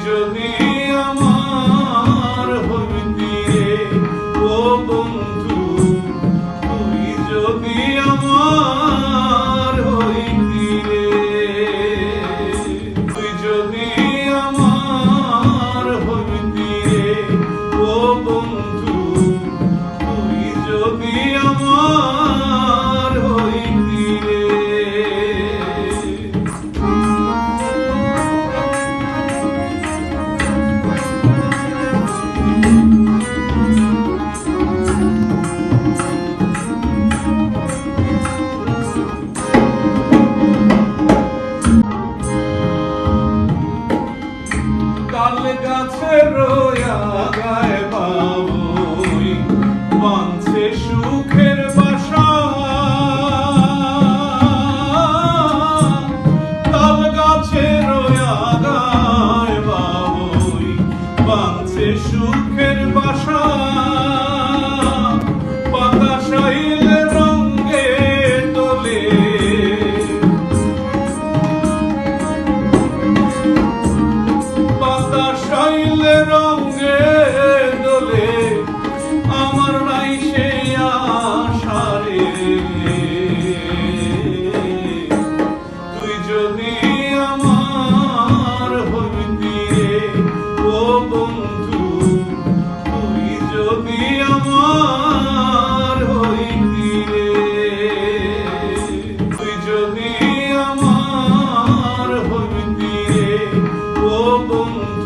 যদি আমার হইতি রে ও বন্ধু, তুই যদি আমার হইতি রে, তুই যদি আমার হইতি রে ও বন্ধু, তুই যদি আমার হইতি রে। তাল গাছের আগায় বাবুই বাঁধছে সুখের বাসা, তাল গাছের আগায় বাবুই বাঁধছে সুখের বাসা, বাতাসাইল রঙে তোলে বাতাসাইলে রঙে দোলে, আমার নাই সে আশা রে, তুই যদি আমার হইতি রে ও বন্ধু, তুই যদি আমার হইতি রে, তুই যদি আমার হইতি রে ও বন্ধু।